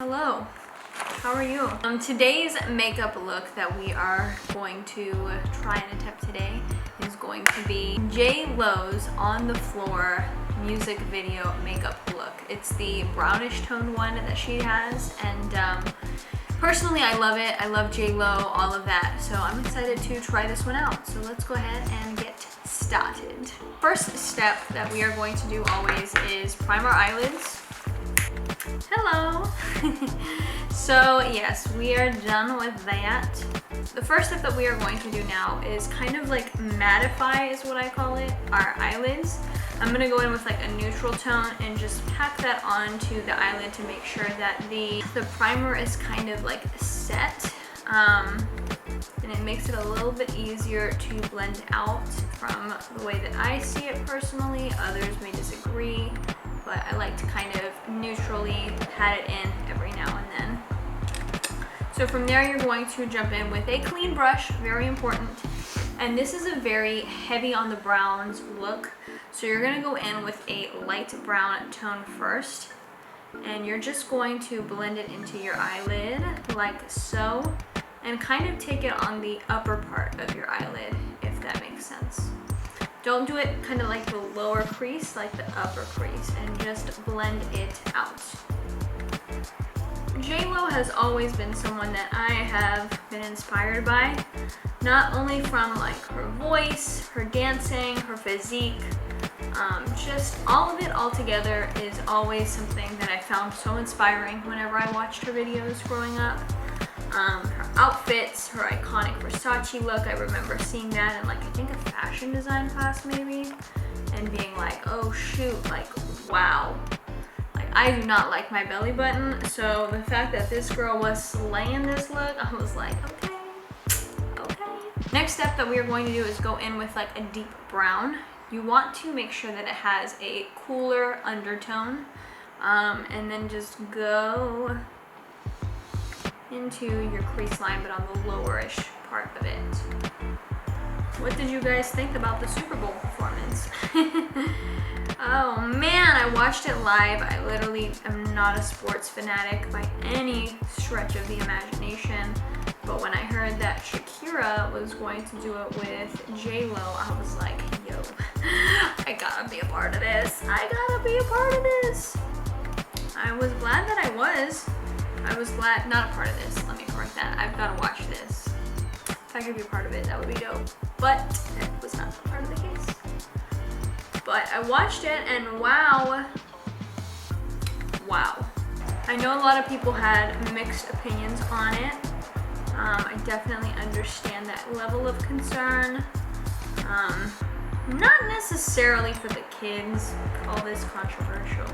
Hello, how are you? Today's makeup look that we are going to try and attempt today is going to be JLO's On the Floor music video makeup look. It's the brownish toned one that she has, and personally I love it. I love JLO, all of that, so I'm excited to try this one out. So let's go ahead and get started. First step that we are going to do always is prime our eyelids. Hello! So yes, we are done with that. The first step that we are going to do now is kind of like mattify, is what I call it, our eyelids. I'm going to go in with like a neutral tone and just pack that onto the eyelid to make sure that the primer is kind of like set. And it makes it a little bit easier to blend out from the way that I see it personally. Others may disagree, but I like to kind of neutrally pat it in every now and then. So from there, you're going to jump in with a clean brush, very important. And this is a very heavy on the browns look. So you're gonna go in with a light brown tone first, and you're just going to blend it into your eyelid like so, and kind of take it on the upper part of your eyelid, if that makes sense. Don't do it kind of like the lower crease, like the upper crease, and just blend it out. JLO has always been someone that I have been inspired by, not only from like her voice, her dancing, her physique, just all of it all together is always something that I found so inspiring whenever I watched her videos growing up. Her outfits, her iconic Versace look, I remember seeing that in like, I think a fashion design class maybe, and being like, oh shoot, like wow. Like, I do not like my belly button, so the fact that this girl was slaying this look, I was like, okay. Next step that we are going to do is go in with like a deep brown. You want to make sure that it has a cooler undertone, and then just go into your crease line, but on the lowerish part of it. What did you guys think about the Super Bowl performance? Oh man, I watched it live. I literally am not a sports fanatic by any stretch of the imagination, but when I heard that Shakira was going to do it with JLO, I was like, yo, I gotta be a part of this. I gotta be a part of this. I was glad that I was. Not a part of this, let me correct that. I've got to watch this. If I could be a part of it, that would be dope. But it was not part of the case. But I watched it and wow. I know a lot of people had mixed opinions on it. I definitely understand that level of concern. Not necessarily for the kids, call this controversial.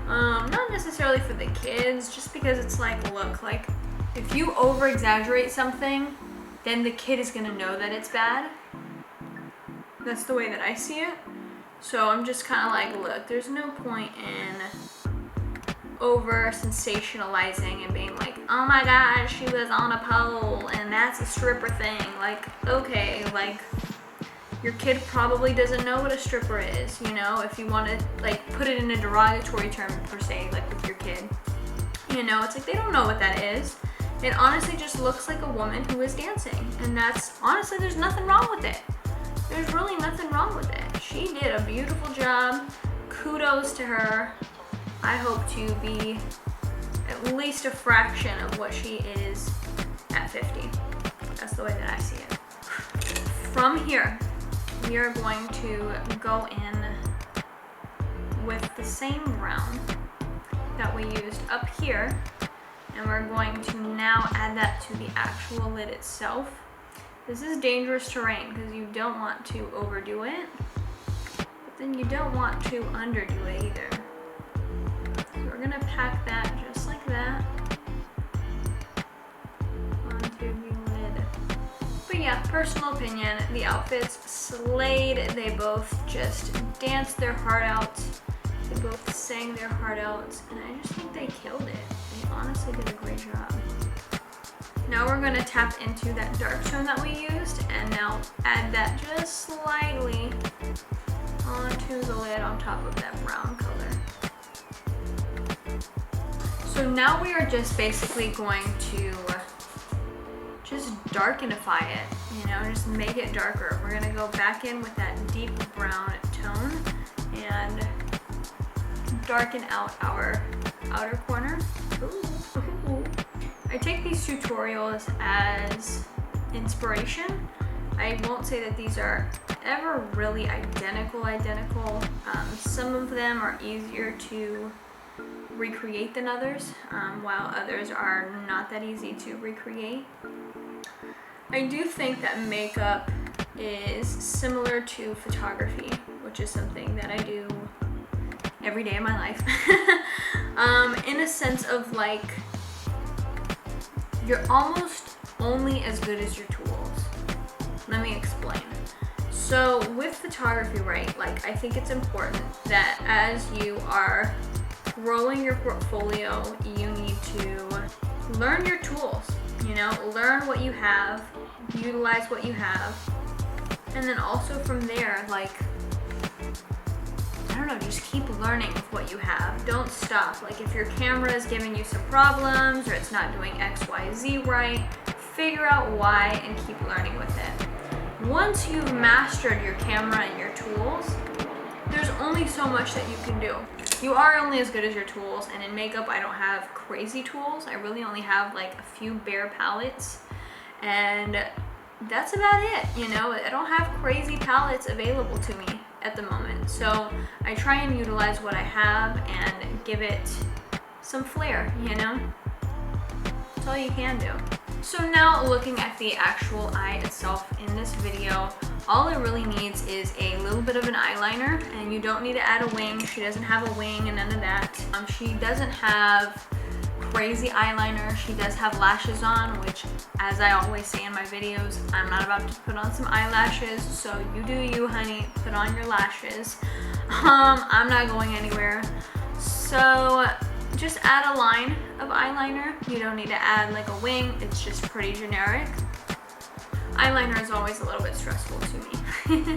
Not necessarily for the kids, just because it's like, look, like if you over exaggerate something, then the kid is gonna know that it's bad. That's the way that I see it. So I'm just kind of like, look, there's no point in over sensationalizing and being like, oh my god, she was on a pole and that's a stripper thing. Like, okay, like your kid probably doesn't know what a stripper is, you know, if you want to like put it in a derogatory term per se, like with your kid, you know, it's like they don't know what that is. It honestly just looks like a woman who is dancing, and that's honestly, there's nothing wrong with it. There's really nothing wrong with it. She did a beautiful job. Kudos to her. I hope to be at least a fraction of what she is at 50. That's the way that I see it. From here, we are going to go in with the same brown that we used up here, and we're going to now add that to the actual lid itself. This is dangerous terrain because you don't want to overdo it, but then you don't want to underdo it either. So we're gonna pack that just like that onto the lid. But yeah, personal opinion, the outfits slayed. They both just danced their heart out. They both sang their heart out, and I just think they killed it. They honestly did a great job. Now we're going to tap into that dark tone that we used, and now add that just slightly onto the lid on top of that brown color. So now we are just basically going to just darkenify it, you know, just make it darker. We're gonna go back in with that deep brown tone and darken out our outer corner. Ooh. I take these tutorials as inspiration. I won't say that these are ever really identical. Some of them are easier to recreate than others, while others are not that easy to recreate. I do think that makeup is similar to photography, which is something that I do every day of my life. In a sense of like, you're almost only as good as your tools. Let me explain. So with photography, right, like I think it's important that as you are growing your portfolio, you need to learn your tools, you know, learn what you have, utilize what you have, and then also from there, like, I don't know, just keep learning with what you have. Don't stop. Like if your camera is giving you some problems or it's not doing X, Y, Z right, figure out why and keep learning with it. Once you've mastered your camera and your tools, there's only so much that you can do. You are only as good as your tools, and in makeup I don't have crazy tools. I really only have like a few bare palettes, and that's about it, you know. I don't have crazy palettes available to me at the moment, so I try and utilize what I have and give it some flair, you know. That's all you can do. So now looking at the actual eye itself in this video, all it really needs is a little bit of an eyeliner, and you don't need to add a wing. She doesn't have a wing and none of that. She doesn't have crazy eyeliner. She does have lashes on, which, as I always say in my videos, I'm not about to put on some eyelashes, so you do you, honey. Put on your lashes. I'm not going anywhere. So just add a line of eyeliner. You don't need to add like a wing. It's just pretty generic. Eyeliner is always a little bit stressful to me.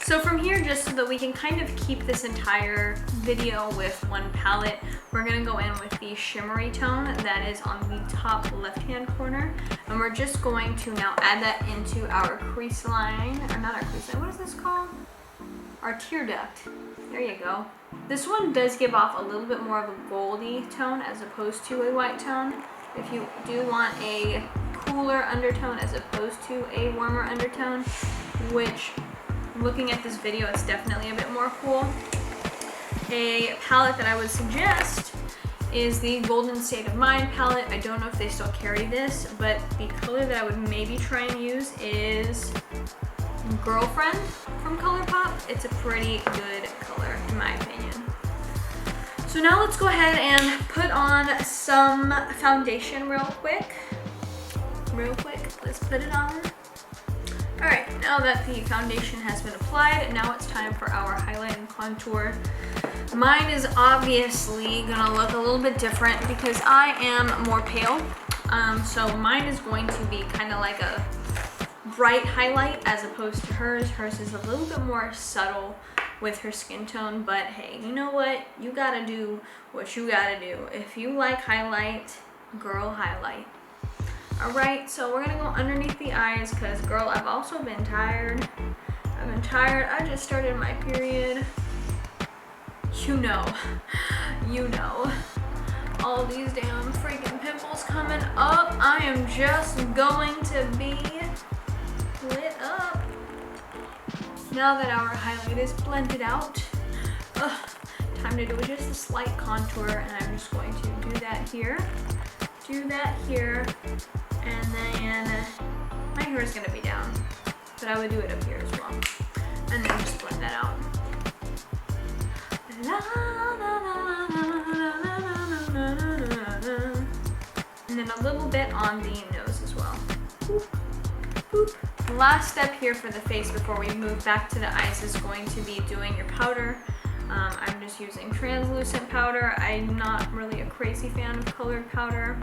So from here, just so that we can kind of keep this entire video with one palette, we're gonna go in with the shimmery tone that is on the top left-hand corner, and we're just going to now add that into our crease line, or not our crease line, what is this called? Our tear duct. There you go. This one does give off a little bit more of a goldy tone as opposed to a white tone. If you do want a cooler undertone as opposed to a warmer undertone, which looking at this video, it's definitely a bit more cool. A palette that I would suggest is the Golden State of Mind palette. I don't know if they still carry this, but the color that I would maybe try and use is Girlfriend from ColourPop. It's a pretty good color in my opinion. So now let's go ahead and put on some foundation real quick. Let's put it on. Alright, now that the foundation has been applied, now it's time for our highlight and contour. Mine is obviously gonna look a little bit different because I am more pale. So mine is going to be kind of like a bright highlight as opposed to hers. Hers is a little bit more subtle with her skin tone, but hey, you know what? You gotta do what you gotta do. If you like highlight, girl, highlight. Alright, so we're gonna go underneath the eyes because, girl, I've also been tired. I just started my period. You know. All these damn freaking pimples coming up. I am just going to be lit up. Now that our highlight is blended out, time to do just a slight contour, and I'm just going to do that here, and then my hair is going to be down, but I would do it up here as well, and then just blend that out. And then a little bit on the nose as well. Boop, boop. The last step here for the face before we move back to the eyes is going to be doing your powder. I'm just using translucent powder. I'm not really a crazy fan of colored powder.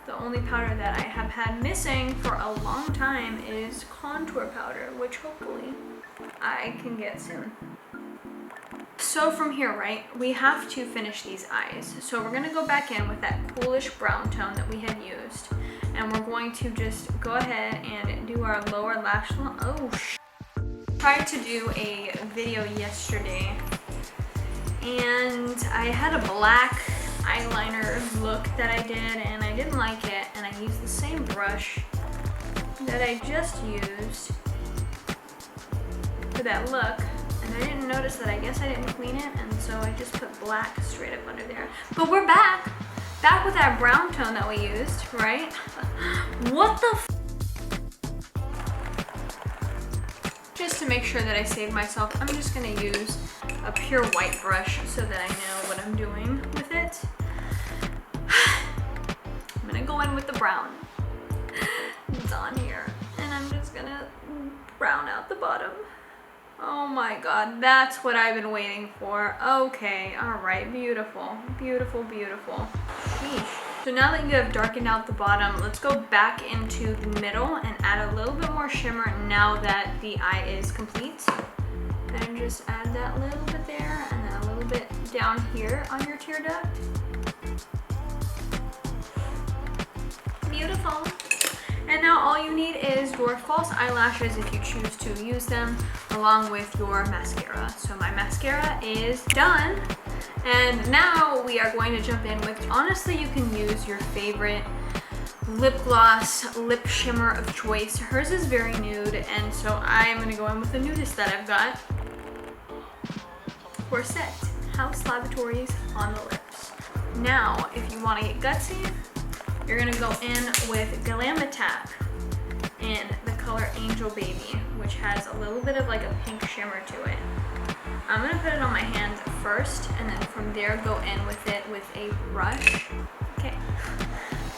The only powder that I have had missing for a long time is contour powder, which hopefully I can get soon. So from here, right, we have to finish these eyes. So we're gonna go back in with that coolish brown tone that we had used, and we're going to just go ahead and do our lower lash line. Oh, tried to do a video yesterday, and I had a black eyeliner look that I did, and I didn't like it, and I used the same brush that I just used for that look. And I didn't notice that. I guess I didn't clean it, and so I just put black straight up under there. But we're back with that brown tone that we used, right? What the f? Just to make sure that I save myself, I'm just gonna use a pure white brush so that I know what I'm doing with it. I'm gonna go in with the brown. It's on here, and I'm just gonna brown out the bottom. Oh my god, that's what I've been waiting for. Okay, all right, beautiful, beautiful, beautiful. Sheesh. So now that you have darkened out the bottom, let's go back into the middle and add a little bit more shimmer now that the eye is complete. And just add that little bit there, and then a little bit down here on your tear duct. Beautiful. And now all you need is your false eyelashes if you choose to use them, along with your mascara. So my mascara is done. And now we are going to jump in with, honestly, you can use your favorite lip gloss, lip shimmer of choice. Hers is very nude, and so I'm gonna go in with the nudist that I've got. We're set. House Lavatories on the lips. Now, if you wanna get gutsy, you're gonna go in with Glam Attack in the color Angel Baby, which has a little bit of like a pink shimmer to it. I'm gonna put it on my hands first, and then from there go in with it with a brush. Okay.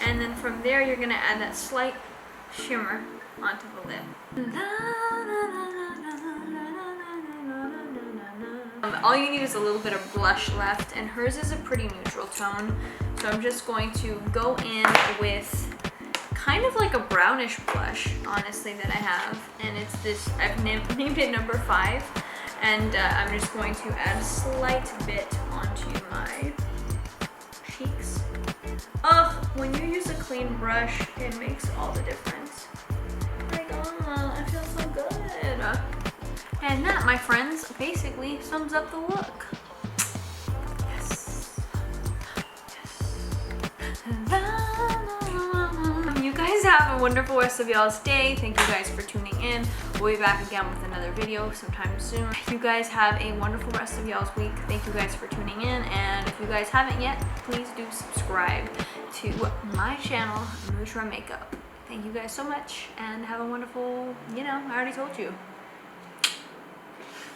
And then from there you're gonna add that slight shimmer onto the lip. All you need is a little bit of blush left, and hers is a pretty neutral tone. So I'm just going to go in with kind of like a brownish blush, honestly, that I have. And it's this, I've named it number 5. And I'm just going to add a slight bit onto my cheeks. Oh, when you use a clean brush, it makes all the difference. Like, oh, I feel so good. And that, my friends, basically sums up the look. Yes. You guys have a wonderful rest of y'all's day. Thank you guys for tuning in. We'll be back again with another video sometime soon. You guys have a wonderful rest of y'all's week. Thank you guys for tuning in. And if you guys haven't yet, please do subscribe to my channel, Mujra Makeup. Thank you guys so much, and have a wonderful, I already told you.